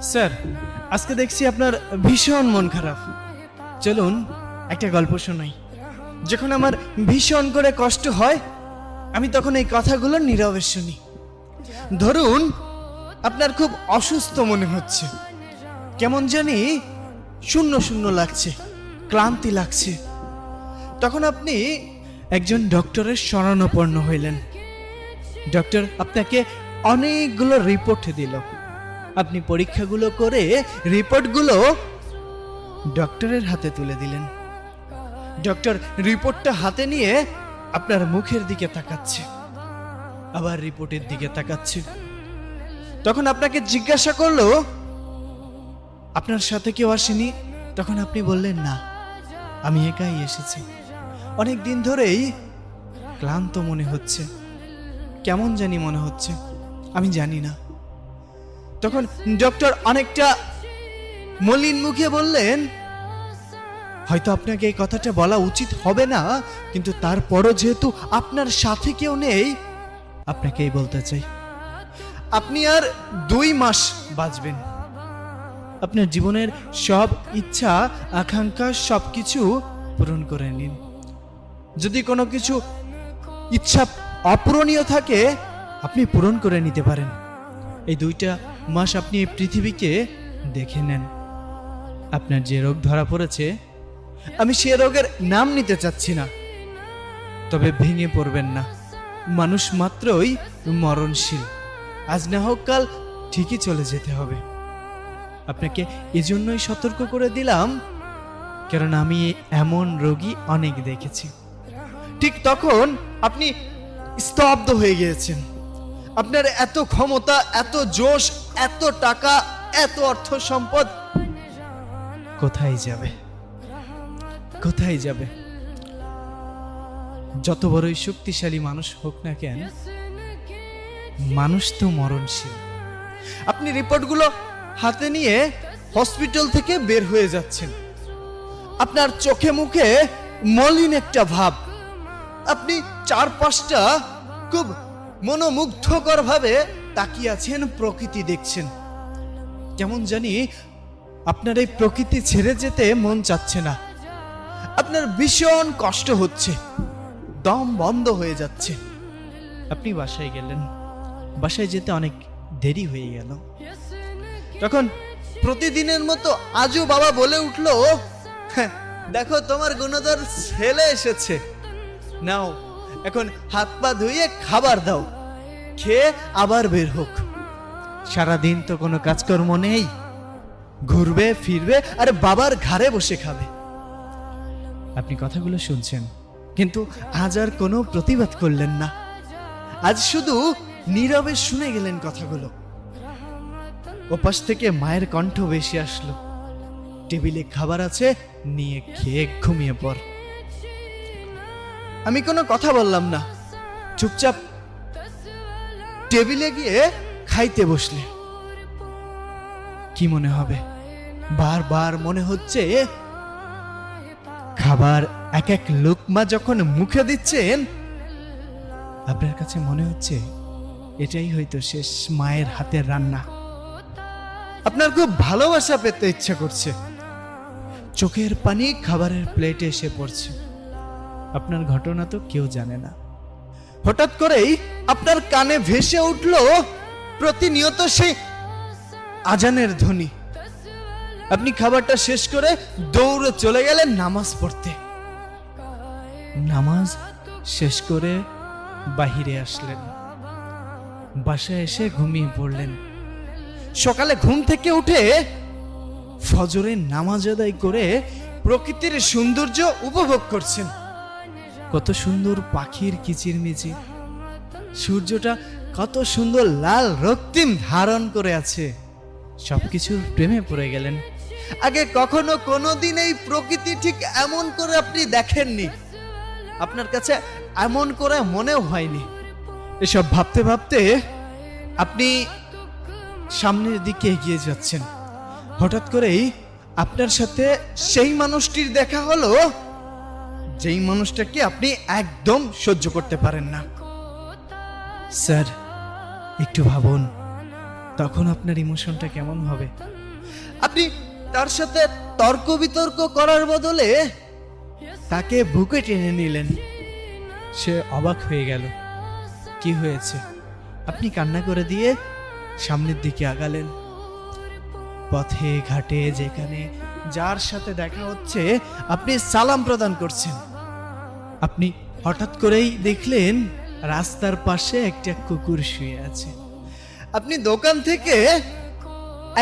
Sir, আজকে দেখছি আপনার ভীষণ মন খারাপ। চলুন একটা গল্প শোনাই। যখন আমার ভীষণ করে কষ্ট হয়, আমি তখন এই কথাগুলো নীরবে শুনি। ধরুন আপনার খুব অসুস্থ মনে হচ্ছে, কেমন জানি শূন্য শূন্য লাগছে, ক্লান্তি লাগছে। তখন আপনি একজন ডক্টরের শরণাপন্ন হইলেন। ডক্টর আপনাকে অনেকগুলো রিপোর্ট দিল। আপনি পরীক্ষাগুলো করে রিপোর্টগুলো ডক্টরের হাতে তুলে দিলেন। ডক্টর রিপোর্টটা হাতে নিয়ে আপনার মুখের দিকে তাকাচ্ছে, আবার রিপোর্টের দিকে তাকাচ্ছে। তখন আপনাকে জিজ্ঞাসা করলো, আপনার সাথে কেউ আসেনি? তখন আপনি বললেন, না, আমি একাই এসেছি। অনেক দিন ধরেই ক্লান্ত মনে হচ্ছে, কেমন জানি মনে হচ্ছে, আমি জানি না। তখন ডক্টর অনেকটা মলিন মুখে বললেন, হয়তো আপনাকে এই কথাটা বলা উচিত হবে না, কিন্তু তারপরও যেহেতু আপনার সাথে কেউ নেই, আপনাকেই বলতে চাই, আপনি আর 2 মাস বাঁচবেন। আপনার জীবনের সব ইচ্ছা আকাঙ্ক্ষা সবকিছু পূরণ করে নিন। যদি কোনো কিছু ইচ্ছা অপূরণীয় থাকে, আপনি পূরণ করে নিতে পারেন। এই 2টা মাস আপনি এই পৃথিবীকে দেখে নেন। আপনার যে রোগ ধরা পড়েছে, আমি সে রোগের নাম নিতে চাচ্ছি না, তবে ভেঙে পড়বেন না। মানুষ মাত্রই মরণশীল, আজ না হোক কাল ঠিকই চলে যেতে হবে। আপনাকে এজন্যই সতর্ক করে দিলাম, কারণ আমি এমন রোগী অনেক দেখেছি। ঠিক তখন আপনি স্তব্ধ হয়ে গিয়েছেন। আপনার এত ক্ষমতা, এত জোশ, এত টাকা, এত অর্থ সম্পদ কোথায় যাবে? কোথায় যাবে? যত বড়ই শক্তিশালী মানুষ হোক না কেন, মানুষ তো মরণশীল। আপনি রিপোর্টগুলো হাতে নিয়ে হসপিটাল থেকে বের হয়ে যাচ্ছেন। আপনার চোখে মুখে মলিন একটা ভাব। আপনি চারপাশটা খুব মনোমুগ্ধকর ভাবে তাকিয়ে আছেন, প্রকৃতি দেখছেন। কেমন জানি আপনার এই প্রকৃতি ছেড়ে যেতে মন চাচ্ছে না। আপনার ভীষণ কষ্ট হচ্ছে, দম বন্ধ হয়ে যাচ্ছে। আপনি বাসায় গেলেন। বাসায় যেতে অনেক দেরি হয়ে গেল। তখন প্রতিদিনের মতো আজও বাবা বলে উঠলো, দেখো তোমার গুণধর ছেলে এসেছে, নাও এখন হাত পা ধুয়ে খাবার দাও, খেয়ে আবার বের হোক। সারাদিন তো কোনো কাজকর্ম নেই, ঘুরবে ফিরবে আর বাবার ঘাড়ে বসে খাবে। আপনি কথাগুলো শুনছেন, কিন্তু আজ আর কোনো প্রতিবাদ করলেন না। আজ শুধু নীরবে শুনে গেলেন কথাগুলো। ওপাশ থেকে মায়ের কণ্ঠ ভেসে আসলো, টেবিলে খাবার আছে, নিয়ে খেয়ে ঘুমিয়ে পড়। আমি কোনো কথা বললাম না, চুপচাপ টেবিলে গিয়ে খাইতে বসলে। কি মনে হবে? বারবার মনে হচ্ছে খাবার এক এক লোকমা যখন মুখে দিচ্ছেন, আপনার কাছে মনে হচ্ছে এটাই হয়তো শেষ মায়ের হাতের রান্না। আপনার খুব ভালোবাসা পেতে ইচ্ছা করছে। চোখের পানি খাবারের প্লেটে এসে পড়ছে। আপনার ঘটনা তো কেউ জানে না। হঠাৎ করেই আপনার কানে ভেসে উঠল প্রতিনিয়ত সেই আজানের ধ্বনি। আপনি খাবারটা শেষ করে দৌড়ে চলে গেলেন নামাজ পড়তে। নামাজ শেষ করে বাহিরে আসলেন। বাসায় এসে ঘুমিয়ে পড়লেন। সকালে ঘুম থেকে উঠে ফজরের নামাজ আদায় করে প্রকৃতির সৌন্দর্য উপভোগ করছেন। কত সুন্দর পাখির কিচিরমিচির, সূর্যটা কত সুন্দর লাল রক্তিম ধারণ করে আছে। সবকিছুর প্রেমে পড়ে গেলেন। আগে কখনো কোনোদিন এই প্রকৃতি ঠিক এমন করে আপনি দেখেননি, আপনার কাছে এমন করে মনেও হয়নি। এসব ভাবতে ভাবতে আপনি সামনের দিকে এগিয়ে যাচ্ছেন। হঠাৎ করেই আপনার সাথে সেই মানুষটির দেখা হলো, যেই মানুষটাকে আপনি একদম সহ্য করতে পারেন না। স্যার, একটু ভাবুন, তখন আপনার ইমোশনটা কেমন হবে? আপনি তার সাথে তর্ক বিতর্ক করার বদলে তাকে বুকে টেনে নিলেন। সে অবাক হয়ে গেল। কি হয়েছে? আপনি কান্না করে দিয়ে সামনের দিকে আগালেন। পথে ঘাটে যেখানে যার সাথে দেখা হচ্ছে আপনি সালাম প্রদান করছেন। আপনি হঠাৎ করেই দেখলেন রাস্তার পাশে একটা কুকুর শুয়ে আছে। আপনি দোকান থেকে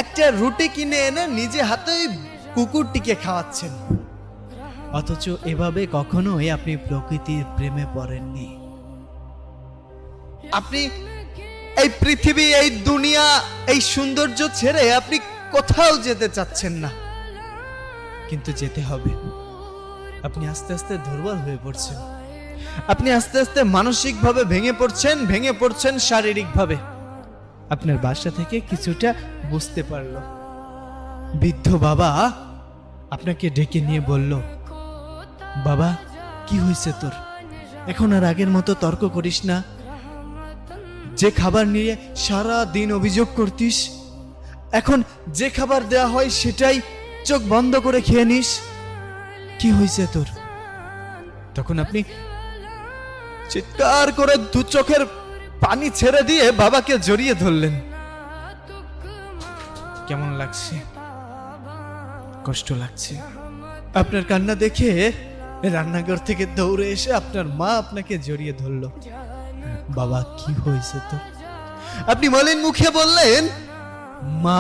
একটা রুটি কিনে এনে নিজে হাতে ওই কুকুরটিকে খাওয়াচ্ছেন। অথচ এভাবে কখনোই আপনি প্রকৃতির প্রেমে পড়েননি। আপনি এই পৃথিবী, এই দুনিয়া, এই সৌন্দর্য ছেড়ে আপনি কোথাও যেতে চাচ্ছেন না, কিন্তু যেতে হবে। আপনি আস্তে আস্তে দুর্বল হয়ে পড়ছেন। আপনি আস্তে আস্তে মানসিকভাবে ভেঙে পড়ছেন শারীরিকভাবে। আপনার বাসা থেকে কিছুটা বুঝতে পারল। বৃদ্ধ বাবা আপনাকে ডেকে নিয়ে বলল, বাবা কি হয়েছে তোর? এখন আর আগের মতো তর্ক করিস না। যে খাবার নিয়ে সারা দিন অভিযোগ করতিস, এখন যে খাবার দেয়া হয় সেটাই চোখ বন্ধ করে খেয়ে নিস। কি হয়েছে তোর? তখন আপনি চিৎকার করে দু চোখের পানি ছেড়ে দিয়ে বাবাকে জড়িয়ে ধরলেন। কেমন লাগছে? কষ্ট লাগছে। আপনার কান্না দেখে রান্নাঘর থেকে দৌড়ে এসে আপনার মা আপনাকে জড়িয়ে ধরল। বাবা কি হয়েছে তোর? আপনি মলিন মুখে বললেন, মা